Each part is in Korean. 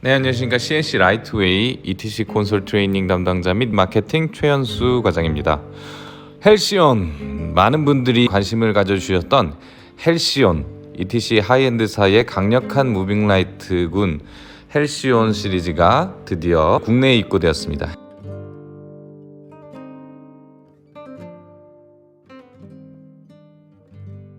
네, 안녕하십니까. CNC 라이트웨이 ETC 콘솔 트레이닝 담당자 및 마케팅 최현수 과장입니다. 헬시온, 많은 분들이 관심을 가져주셨던 헬시온 ETC 하이엔드사의 강력한 무빙 라이트군 헬시온 시리즈가 드디어 국내에 입고되었습니다.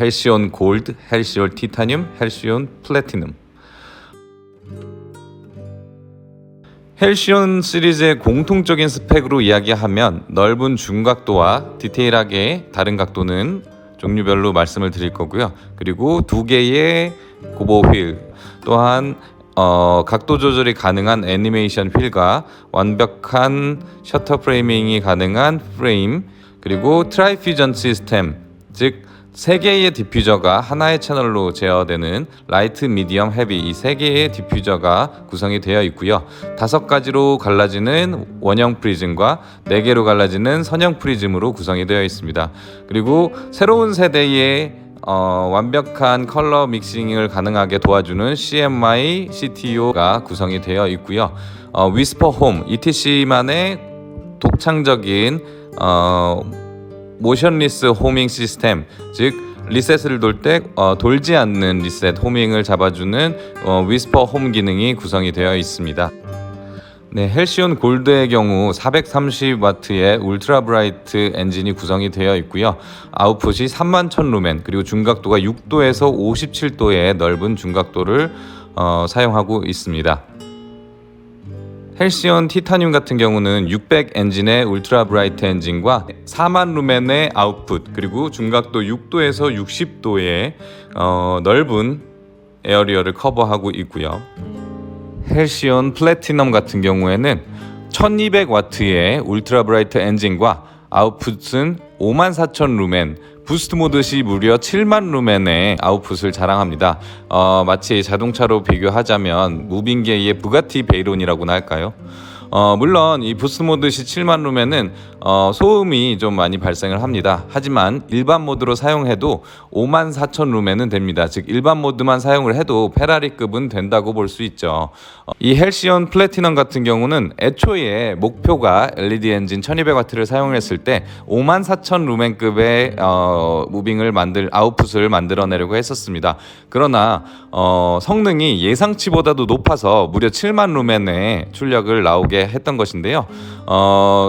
헬시온 골드, 헬시온 티타늄, 헬시온 플래티넘. 헬시온 시리즈의 공통적인 스펙으로 이야기하면 넓은 중각도와 디테일하게 다른 각도는 종류별로 말씀을 드릴 거고요. 그리고 두 개의 고보 휠, 또한 각도 조절이 가능한 애니메이션 휠과 완벽한 셔터 프레이밍이 가능한 프레임, 그리고 트라이퓨전 시스템, 즉 3개의 디퓨저가 하나의 채널로 제어되는 라이트, 미디엄, 헤비 이 3개의 디퓨저가 구성이 되어 있고요. 5가지로 갈라지는 원형 프리즘과 4개로 갈라지는 선형 프리즘으로 구성이 되어 있습니다. 그리고 새로운 세대의 완벽한 컬러 믹싱을 가능하게 도와주는 CMY CTO가 구성이 되어 있고요. 위스퍼 홈, ETC만의 독창적인 모션리스 호밍 시스템, 즉 리셋을 돌 때 돌지 않는 리셋 호밍을 잡아주는 위스퍼 홈 기능이 구성이 되어 있습니다. 네, 헬시온 골드의 경우 430W의 울트라 브라이트 엔진이 구성이 되어 있고요. 아웃풋이 31,000 루멘, 그리고 중각도가 6도에서 57도의 넓은 중각도를 사용하고 있습니다. 헬시온 티타늄 같은 경우는 600 엔진의 울트라 브라이트 엔진과 4만 루멘의 아웃풋, 그리고 중각도 6도에서 60도의 넓은 에어리어를 커버하고 있고요. 헬시온 플래티넘 같은 경우에는 1200W의 울트라 브라이트 엔진과 아웃풋은 54,000 루멘, 부스트 모드 시 무려 7만 루멘의 아웃풋을 자랑합니다. 마치 자동차로 비교하자면 무빙계의 부가티 베이론이라고나 할까요? 물론 이 부스트 모드 시 7만 루멘은 소음이 좀 많이 발생을 합니다. 하지만 일반 모드로 사용해도 54,000 루멘은 됩니다. 즉 일반 모드만 사용을 해도 페라리급은 된다고 볼 수 있죠. 이 헬시온 플래티넘 같은 경우는 애초에 목표가 LED 엔진 1200W를 사용했을 때 54,000 루멘급의 무빙을 아웃풋을 만들어내려고 했었습니다. 그러나 성능이 예상치보다도 높아서 무려 7만 루멘의 출력을 나오게 했던 것인데요.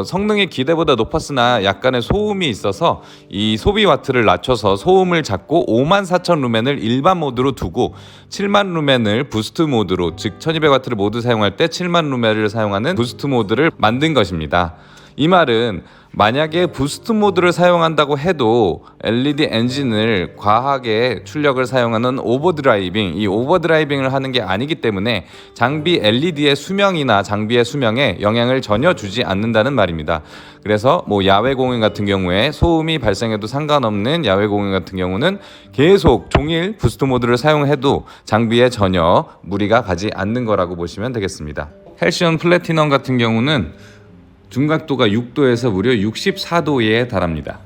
성능이 기대보다 높았으나 약간의 소음이 있어서 이 소비 와트를 낮춰서 소음을 잡고 54,000 루멘을 일반 모드로 두고 7만 루멘을 부스트 모드로, 즉 1200W를 모두 사용할 때 7만 루멘을 사용하는 부스트 모드를 만든 것입니다. 이 말은 만약에 부스트 모드를 사용한다고 해도 LED 엔진을 과하게 출력을 사용하는 오버드라이빙, 이 오버드라이빙을 하는 게 아니기 때문에 장비 LED의 수명이나 장비의 수명에 영향을 전혀 주지 않는다는 말입니다. 그래서 야외 공연 같은 경우에 소음이 발생해도 상관없는 야외 공연 같은 경우는 계속 종일 부스트 모드를 사용해도 장비에 전혀 무리가 가지 않는 거라고 보시면 되겠습니다. 헬시온 플래티넘 같은 경우는 중각도가 6도에서 무려 64도에 달합니다.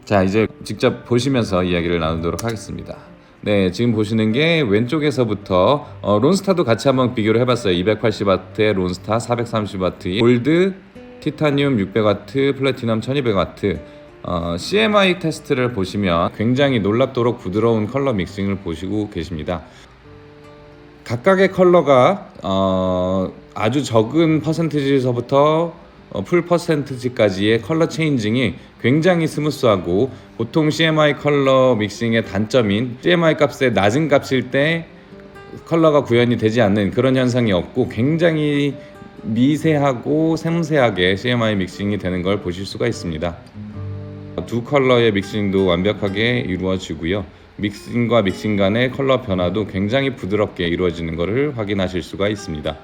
자, 이제 직접 보시면서 이야기를 나누도록 하겠습니다. 네, 지금 보시는 게 왼쪽에서부터 론스타도 같이 한번 비교를 해봤어요. 280W의 론스타, 430W의 골드, 티타늄 600W, 플래티넘 1200W. CMI 테스트를 보시면 굉장히 놀랍도록 부드러운 컬러 믹싱을 보시고 계십니다. 각각의 컬러가 아주 적은 퍼센티지에서부터 풀 퍼센티지까지의 컬러 체인징이 굉장히 스무스하고, 보통 CMI 컬러 믹싱의 단점인 CMI 값의 낮은 값일 때 컬러가 구현이 되지 않는 그런 현상이 없고 굉장히 미세하고 섬세하게 CMI 믹싱이 되는 걸 보실 수가 있습니다. 두 컬러의 믹싱도 완벽하게 이루어지고요. 믹싱과 믹싱 간의 컬러 변화도 굉장히 부드럽게 이루어지는 것을 확인하실 수가 있습니다.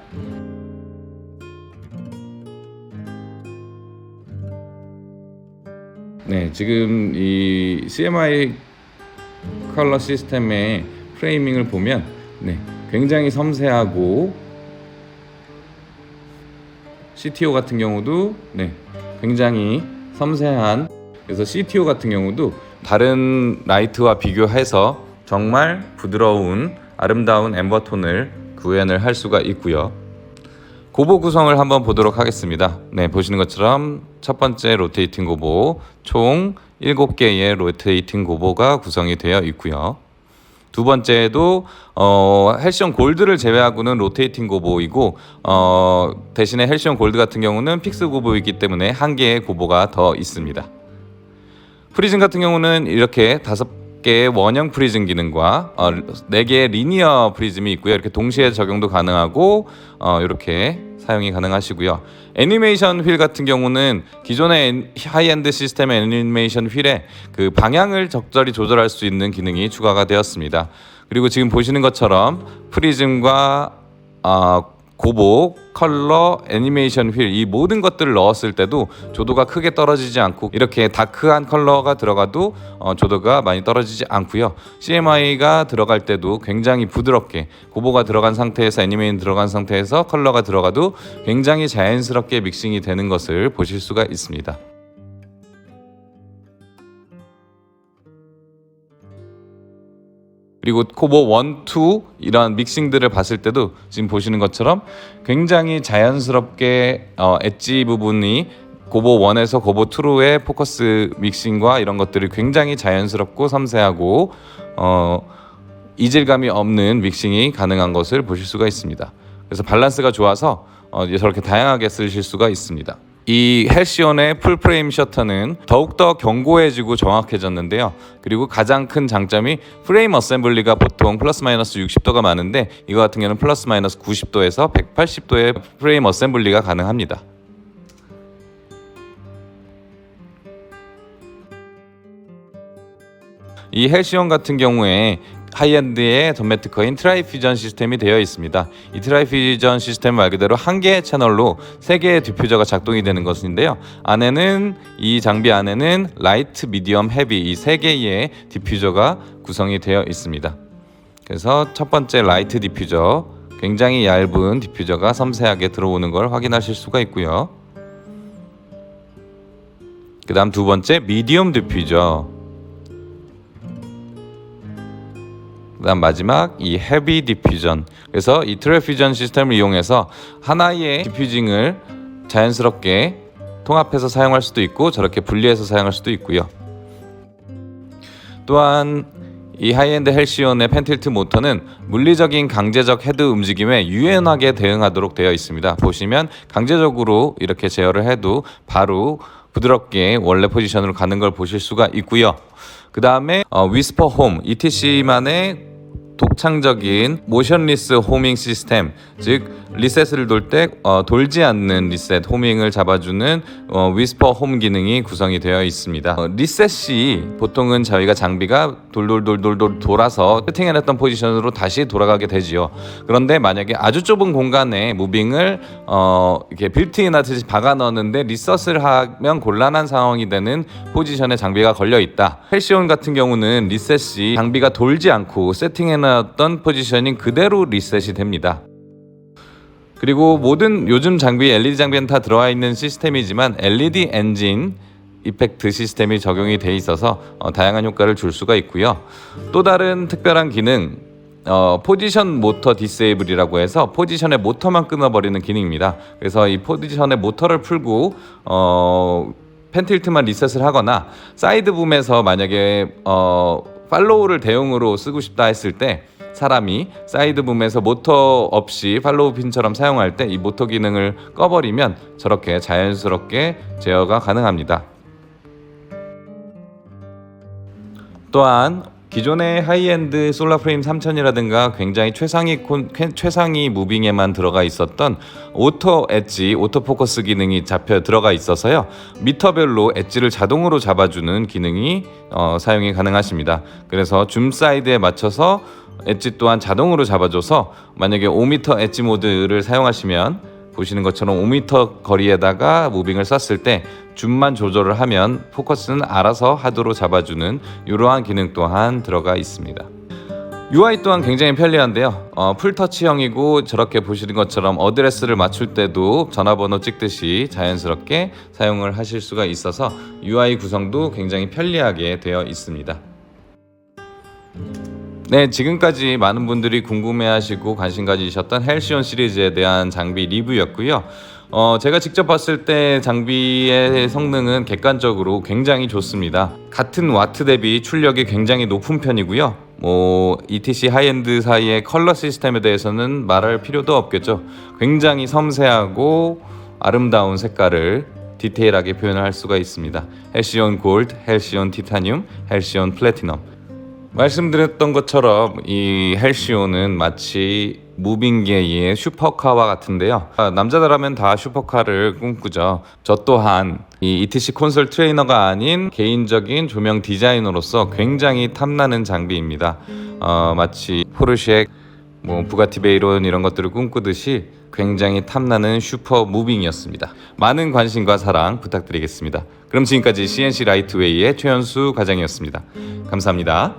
네, 지금 이 CMI 컬러 시스템의 프레이밍을 보면 굉장히 섬세하고, CTO 같은 경우도 굉장히 섬세한, 그래서 CTO 같은 경우도 다른 라이트와 비교해서 정말 부드러운 아름다운 앰버톤을 구현을 할 수가 있고요. 고보 구성을 한번 보도록 하겠습니다. 네, 보시는 것처럼 첫 번째 로테이팅 고보 총 7개의 로테이팅 고보가 구성이 되어 있고요. 두 번째도 헬시온 골드를 제외하고는 로테이팅 고보이고 대신에 헬시온 골드 같은 경우는 픽스 고보이기 때문에 한 개의 고보가 더 있습니다. 프리즘 같은 경우는 이렇게 5개의 원형 프리즘 기능과 4개의 리니어 프리즘이 있고요. 이렇게 동시에 적용도 가능하고 이렇게 사용이 가능하시고요. 애니메이션 휠 같은 경우는 기존의 하이엔드 시스템의 애니메이션 휠에 그 방향을 적절히 조절할 수 있는 기능이 추가가 되었습니다. 그리고 지금 보시는 것처럼 프리즘과 고보, 컬러, 애니메이션 휠 이 모든 것들을 넣었을 때도 조도가 크게 떨어지지 않고 이렇게 다크한 컬러가 들어가도 조도가 많이 떨어지지 않고요. CMY가 들어갈 때도 굉장히 부드럽게 고보가 들어간 상태에서 애니메이션 들어간 상태에서 컬러가 들어가도 굉장히 자연스럽게 믹싱이 되는 것을 보실 수가 있습니다. 그리고 고보 1, 2 이런 믹싱들을 봤을 때도 지금 보시는 것처럼 굉장히 자연스럽게 엣지 부분이 고보 1에서 고보 2로의 포커스 믹싱과 이런 것들이 굉장히 자연스럽고 섬세하고 이질감이 없는 믹싱이 가능한 것을 보실 수가 있습니다. 그래서 밸런스가 좋아서 저렇게 다양하게 쓰실 수가 있습니다. 이 헬시온의 풀프레임 셔터는 더욱더 견고해지고 정확해졌는데요. 그리고 가장 큰 장점이 프레임 어셈블리가 보통 플러스 마이너스 60도가 많은데 이거 같은 경우는 플러스 마이너스 90도에서 180도의 프레임 어셈블리가 가능합니다. 이 헬시온 같은 경우에 하이엔드의 덤매특허인 트라이퓨전 시스템이 되어 있습니다. 이 트라이퓨전 시스템 말 그대로 한 개의 채널로 3개의 디퓨저가 작동이 되는 것인데요. 이 장비 안에는 라이트, 미디엄, 헤비 이 3개의 디퓨저가 구성이 되어 있습니다. 그래서 첫 번째 라이트 디퓨저 굉장히 얇은 디퓨저가 섬세하게 들어오는 걸 확인하실 수가 있고요. 그 다음 두 번째 미디엄 디퓨저, 그다음 마지막 이 헤비 디퓨전. 그래서 이 트라이퓨전 시스템을 이용해서 하나의 디퓨징을 자연스럽게 통합해서 사용할 수도 있고 저렇게 분리해서 사용할 수도 있고요. 또한 이 하이엔드 헬시온의 펜틸트 모터는 물리적인 강제적 헤드 움직임에 유연하게 대응하도록 되어 있습니다. 보시면 강제적으로 이렇게 제어를 해도 바로 부드럽게 원래 포지션으로 가는 걸 보실 수가 있고요. 그 다음에 위스퍼 홈, ETC만의 독창적인 모션리스 호밍 시스템, 즉 리셋을 돌 때 돌지 않는 리셋 호밍을 잡아주는 위스퍼 홈 기능이 구성이 되어 있습니다. 리셋이 보통은 저희가 장비가 돌돌돌돌 돌아서 세팅해놨던 포지션으로 다시 돌아가게 되지요. 그런데 만약에 아주 좁은 공간에 무빙을 이렇게 빌트인 하듯이 박아 넣었는데 리셋을 하면 곤란한 상황이 되는 포지션에 장비가 걸려 있다. 헬시온 같은 경우는 리셋이 장비가 돌지 않고 세팅해놨던 포지셔닝 그대로 리셋이 됩니다. 그리고 모든 요즘 장비 LED 장비는 다 들어와 있는 시스템이지만 LED 엔진 이펙트 시스템이 적용이 돼 있어서 다양한 효과를 줄 수가 있고요. 또 다른 특별한 기능 포지션 모터 디세이블이라고 해서 포지션의 모터만 끊어버리는 기능입니다. 그래서 이 포지션의 모터를 풀고 펜틸트만 리셋을 하거나 사이드 붐에서 만약에 팔로우를 대용으로 쓰고 싶다 했을 때 사람이 사이드 붐에서 모터 없이 팔로우 핀처럼 사용할 때 이 모터 기능을 꺼버리면 저렇게 자연스럽게 제어가 가능합니다. 또한 기존의 하이엔드 솔라프레임 3000이라든가 굉장히 최상위 무빙에만 들어가 있었던 오토 엣지, 오토 포커스 기능이 잡혀 들어가 있어서요. 미터별로 엣지를 자동으로 잡아주는 기능이 사용이 가능하십니다. 그래서 줌 사이드에 맞춰서 엣지 또한 자동으로 잡아줘서 만약에 5m 엣지 모드를 사용하시면 보시는 것처럼 5m 거리에다가 무빙을 쐈을 때 줌만 조절을 하면 포커스는 알아서 하드로 잡아주는 이러한 기능 또한 들어가 있습니다. UI 또한 굉장히 편리한데요. 풀터치형이고 저렇게 보시는 것처럼 어드레스를 맞출 때도 전화번호 찍듯이 자연스럽게 사용을 하실 수가 있어서 UI 구성도 굉장히 편리하게 되어 있습니다. 네, 지금까지 많은 분들이 궁금해하시고 관심 가지셨던 헬시온 시리즈에 대한 장비 리뷰였고요. 제가 직접 봤을 때 장비의 성능은 객관적으로 굉장히 좋습니다. 같은 와트 대비 출력이 굉장히 높은 편이고요. ETC 하이엔드 사이의 컬러 시스템에 대해서는 말할 필요도 없겠죠. 굉장히 섬세하고 아름다운 색깔을 디테일하게 표현을 할 수가 있습니다. 헬시온 골드, 헬시온 티타늄, 헬시온 플래티넘. 말씀드렸던 것처럼 이 헬시온은 마치 무빙게이의 슈퍼카와 같은데요. 남자들하면 다 슈퍼카를 꿈꾸죠. 저 또한 이 ETC 콘솔 트레이너가 아닌 개인적인 조명 디자이너로서 굉장히 탐나는 장비입니다. 마치 포르쉐, 부가티 베이론 이런 것들을 꿈꾸듯이 굉장히 탐나는 슈퍼 무빙이었습니다. 많은 관심과 사랑 부탁드리겠습니다. 그럼 지금까지 CNC 라이트웨이의 최현수 과장이었습니다. 감사합니다.